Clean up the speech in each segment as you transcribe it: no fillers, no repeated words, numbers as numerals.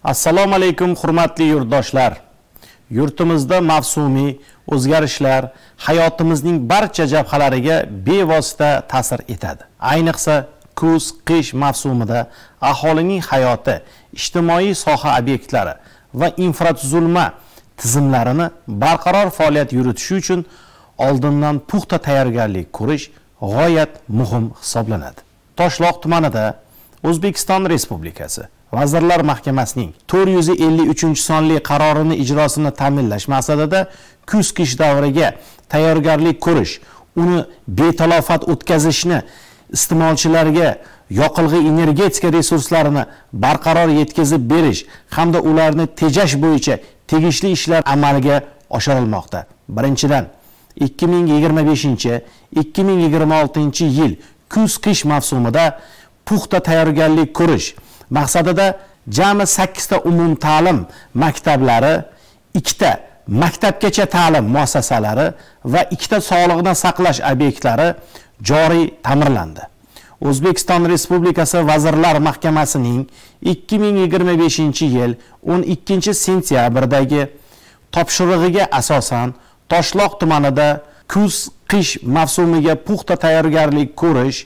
Assalomu alaykum hurmatli yurtdoshlar. Yurtimizda mavsumiy o'zgarishlar hayotimizning barcha jabhalariga bevosita ta'sir etadi. Ayniqsa kuz-qish mavsumida aholining hayoti, ijtimoiy soha obyektlari va infratuzilma tizimlarini barqaror faoliyat yuritishi uchun oldindan puxta tayyorgarlik ko'rish g'oyat muhim hisoblanadi. Toshloq tumanida O'zbekiston Respublikasi Vazirlar Mahkamasining 453-sonli qarorini ijrosini ta'minlash maqsadida kuz-qish davriga tayyorgarlik ko'rish, uni betalofat o'tkazishni, iste'molchilarga yoqilg'i energetika resurslarini barqaror yetkazib berish hamda ularni tejash bo'yicha tegishli ishlar amalga oshirilmoqda. Birinchidan, 2025-2026 yil kuz-qish mavsumida puxta tayyorgarlik ko'rish maqsadida jami 8 ta umum ta'lim maktablari, 2 ta maktabgacha ta'lim muassasalari va 2 ta sog'liqni saqlash obyektlari joriy ta'mirlandi. O'zbekiston Respublikasi Vazirlar Mahkamasining 2025-yil 12 sentyabrdagi topshirig'iga asosan Toshloq tumanida kuz-qish mavsumiga puxta tayyorgarlik ko'rish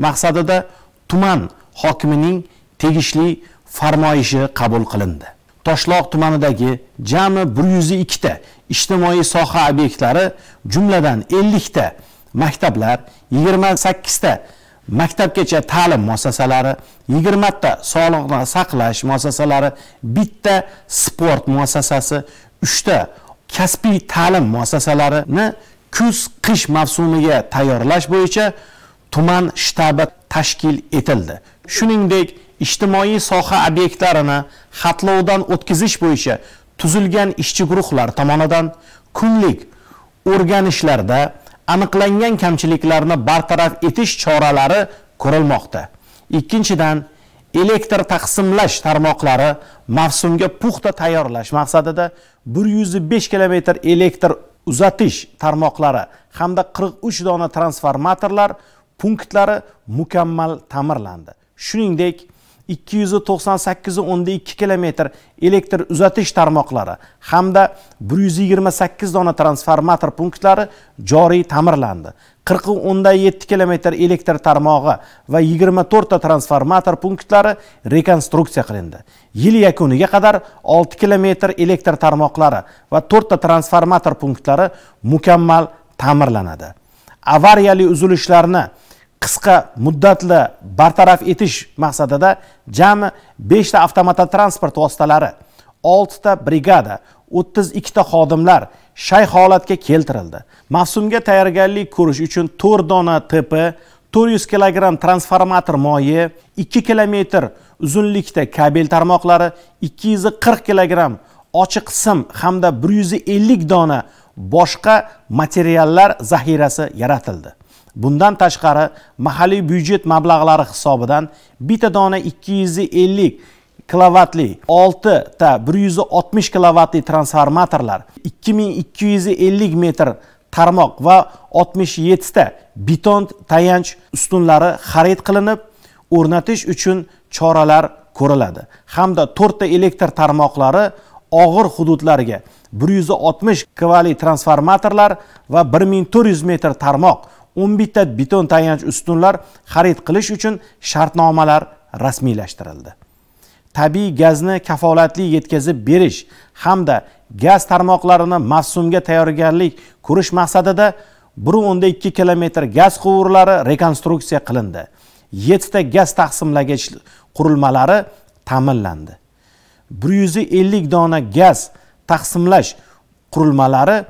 maqsadida tuman hokimining tegishli farmoyishi qabul qilindi. Toshloq tumanidagi jami 102 ta ijtimoiy soha obyektlari, jumladan 50 ta maktablar, 28 ta maktabgacha ta'lim muassasalari, 20 ta sog'liqni saqlash muassasalari, 1 ta sport muassasasi, 3 ta kasbiy ta'lim muassasalarini kuz-qish mavsumiga tayyorlash bo'yicha tuman shtabi tashkil etildi. Shuningdek, ijtimoiy soha obyektlarini xatlovdan o'tkazish bo'yicha tuzilgan ishchi guruhlar tomonidan kunlik o'rganishlarda aniqlangan kamchiliklarni bartaraf etish choralari ko'rilmoqda. Ikkinchidan, elektr taqsimlash tarmoqlari mavsumga puxta tayyorlash maqsadida 105 km elektr uzatish tarmoqlari hamda 43 dona transformatorlar punktlari mukammal ta'mirlandi. Shuningdek, 298.2 km elektr uzatish tarmoqlari hamda 128 dona transformator punktlari joriy ta'mirlandi. 40.7 km elektr tarmog'i va 24 ta transformator punktlari rekonstruksiya qilindi. Yil yakuniga qadar 6 km elektr tarmoqlari va 4 ta transformator punktlari mukammal ta'mirlanadi. Avariyali uzilishlarni qisqa muddatli bartaraf etish maqsadida jami 5 ta avtomototransport vositalari, 6 ta brigada, 32 ta xodimlar shay holatga keltirildi. Mavsumga tayyorgarlik ko'rish uchun 4 dona TP, 400 kg transformator moyi, 2 km uzunlikda kabel tarmoqlari, 240 kg ochiq sim hamda 150 dona boshqa materiallar zaxirasi yaratildi. Bundan tashqari, mahalliy byudjet mablag'lari hisobidan bitta dona 250 kilovatli, 6 ta 160 kilovatli transformatorlar, 2250 metr tarmoq va 67 ta beton tayanch ustunlari xarid qilinib, o'rnatish uchun choralar ko'riladi. Hamda 4 ta elektr tarmoqlari og'ir hududlarga 160 kVli transformatorlar va 1400 metr tarmoq, 11 ta beton tayanch ustunlar xarid qilish uchun shartnomalar rasmiylashtirildi. Tabiiy gazni kafolatli yetkazib berish hamda gaz tarmoqlarini mavsumga tayyorgarlik ko'rish maqsadida 1.2 km gaz quvurlari rekonstruksiya qilindi. 7 ta gaz taqsimlagich qurilmalari ta'minlandi. 150 dona gaz taqsimlash qurilmalari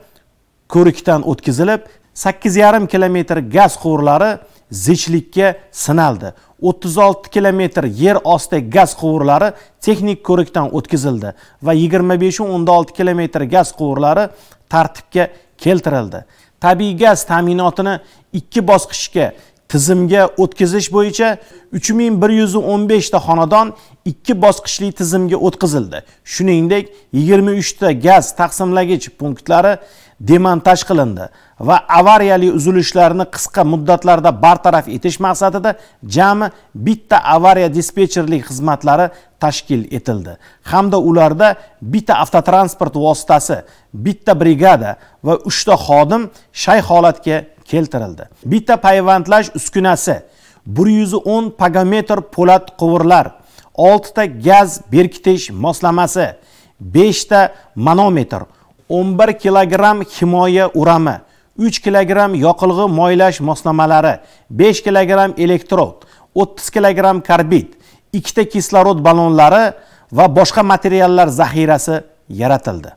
ko'rikdan o'tkazilib, 8,5 km gaz quvurlari zichlikka sinaldi. 36 km yer osti gaz quvurlari texnik ko'rikdan o'tkazildi va 25.6 km gaz quvurlari tartibga keltirildi. Tabiiy gaz ta'minotini 2 bosqichga tizimga o'tkazish bo'yicha 3115 ta xonadon 2 bosqichli tizimga o'tkazildi. Shuningdek, 23 ta gaz taqsimlagich punktlari demontaj qilindi va avariyali uzilishlarni qisqa muddatlarda bartaraf etish maqsadida jami bitta avariya dispetcherlik xizmatlari tashkil etildi hamda ularda bitta avtotransport vositasi, bitta brigada va 3 ta xodim shay holatga keltirildi. Bitta payvandlash uskunasi, 110 pagometr po'lat quvurlar, 6 ta gaz berkitish moslamasi, 5 ta manometr, 11 kilogramm himoya urami, 3 kilogramm yoqilg'i moylash moslamalari, 5 kilogramm elektrod, 30 kilogramm karbid, 2 ta kislorod ballonlari va boshqa materiallar zaxirasi yaratildi.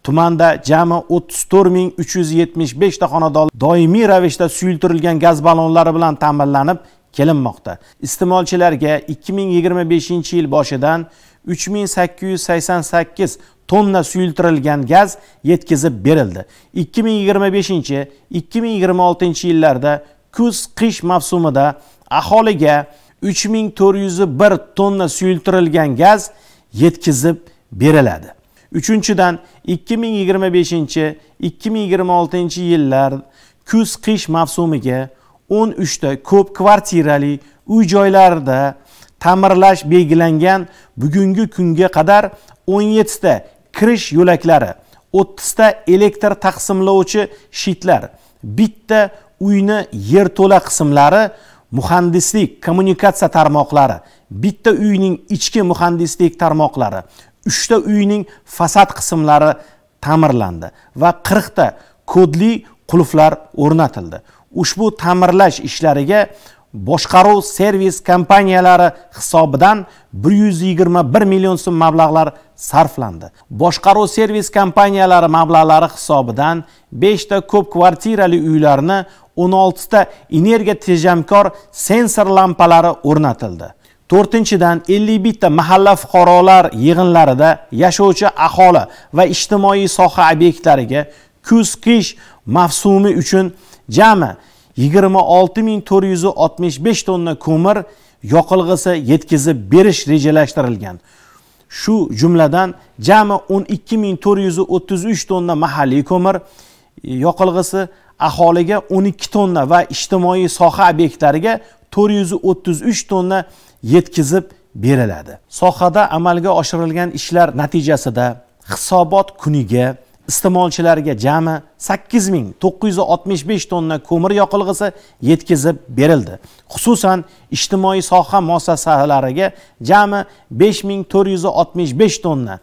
Tumanda jami 34375 ta xonadon doimiy ravishda suyultirilgan gaz ballonlari bilan ta'minlanib kelinmoqda. Iste'molchilarga 2025-yil boshidan 3888 tonna suyultirilgan gaz yetkazib berildi. 2025-2026 yillarda kuz-qish mavsumida aholiga 3401 tonna suyultirilgan gaz yetkazib beriladi. Uchinchidan 2025-2026 yillar kuz-qish mavsumiga 13 ta ko'p kvartirali uy-joylarda ta'mirlash belgilangan bugungi kunga qadar 17 ta kirish yo'laklari, 30 ta elektr taqsimlovchi shitlar, bitta uyni yerto'la qismlari, muhandislik kommunikatsiya tarmoqlari, bitta uyning ichki muhandislik tarmoqlari, 3 ta uyning fasad qismlari ta'mirlandi va 40 ta kodli qulflar o'rnatildi. Ushbu ta'mirlash ishlariga boshqaruv servis kompaniyalari hisobidan 121 million so'm mablag'lar sarflandi. Boshqaruv servis kompaniyalari mablag'lari hisobidan 5 ta ko'p kvartirali uylarni 16 ta energiya tejamkor sensor lampalari o'rnatildi. 4-dan 51 ta mahalla fuqarolar yig'inlarida yashovchi aholi va ijtimoiy soha obyektlariga kuz-qish mavsumi uchun jami 26465 tonna ko'mir yoqilg'isi yetkazib berish rejalashtirilgan. Shu jumladan jami 12433 tonna mahalliy ko'mir yoqilg'isi aholiga 12 tonna va ijtimoiy soha obyektlariga 433 tonna yetkazib beriladi. Sohada amalga oshirilgan ishlar natijasida hisobot kuniga iste'molchilarga jami 8965 tonna ko'mir yoqilg'isi yetkazib berildi. Xususan, ijtimoiy soha muassasalariga jami 5465 tonna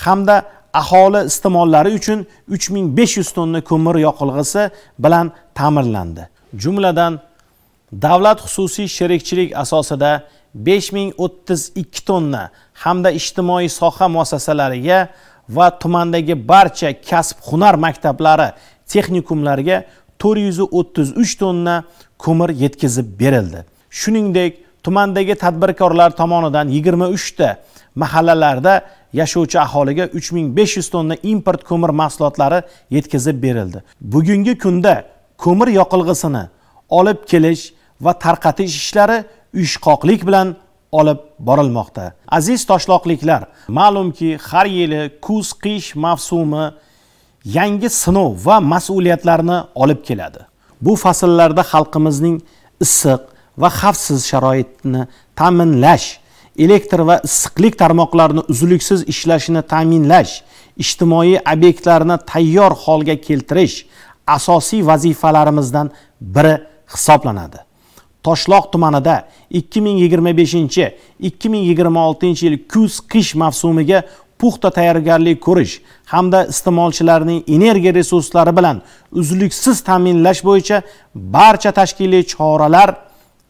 hamda aholi iste'mollari uchun 3500 tonna ko'mir yoqilg'isi bilan ta'minlandi. Jumladan, davlat xususiy sherikchilik asosida 5032 tonna hamda ijtimoiy soha muassasalariga va tumandagi barcha kasb-hunar maktablari, texnikumlarga 433 tonna ko'mir yetkazib berildi. Shuningdek, tumandagi tadbirkorlar tomonidan 23 ta mahallalarda yashovchi aholiga 3500 tonna import ko'mir mahsulotlari yetkazib berildi. Bugungi kunda ko'mir yoqilg'isini olib kelish va tarqatish ishlari uyushqoqlik bilan olib borilmoqda. Aziz toshloqliklar, ma'lumki, har yili kuz-qish mavsumi yangi sinov va mas'uliyatlarni olib keladi. Bu fasllarda xalqimizning issiq va xavfsiz sharoitini ta'minlash, elektr va issiqlik tarmoqlarini uzluksiz ishlashini ta'minlash, ijtimoiy obyektlarni tayyor holga keltirish asosiy vazifalarimizdan biri hisoblanadi. Toshloq tumanida 2025-2026 yil kuz-qish mavsumiga puxta tayyorgarlik ko'rish hamda iste'molchilarning energiya resurslari bilan uzluksiz ta'minlash bo'yicha barcha tashkiliy choralar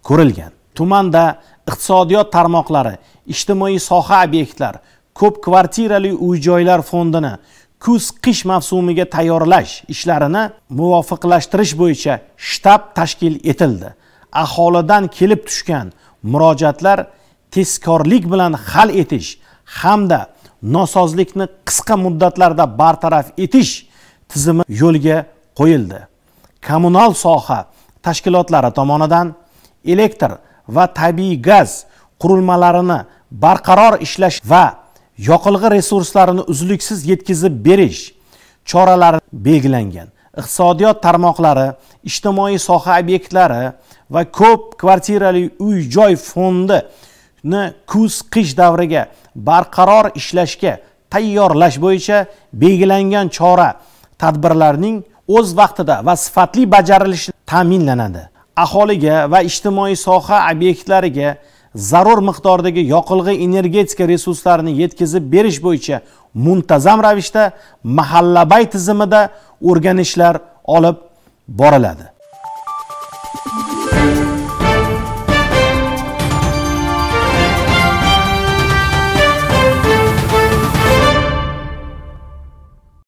ko'rilgan. Tumanda iqtisodiyot tarmoqlari, ijtimoiy soha obyektlar, ko'p kvartirali uy-joylar fondini kuz-qish mavsumiga tayyorlash ishlarini muvofiqlashtirish bo'yicha shtab tashkil etildi. Aholidan kelib tushgan murojaatlar tezkorlik bilan hal etish hamda nosozlikni qisqa muddatlarda bartaraf etish tizimi yo'lga qo'yildi. Kommunal soha, tashkilotlari tomonidan elektr va tabiiy gaz qurilmalarini barqaror ishlash va yoqilg'i resurslarini uzluksiz yetkazib berish choralari belgilangan. Iqtisodiyot tarmoqlari, ijtimoiy soha obyektlari va ko'p kvartirali uy-joy fondini kuz-qish davriga barqaror ishlashga tayyorlash bo'yicha belgilangan chora tadbirlarning o'z vaqtida va sifatli bajarilishi ta'minlanadi. Aholiga va ijtimoiy soha obyektlariga zarur miqdordagi yoqilg'i energetika resurslarini yetkazib berish bo'yicha muntazam ravishda mahallabay tizimida o'rganishlar olib boriladi.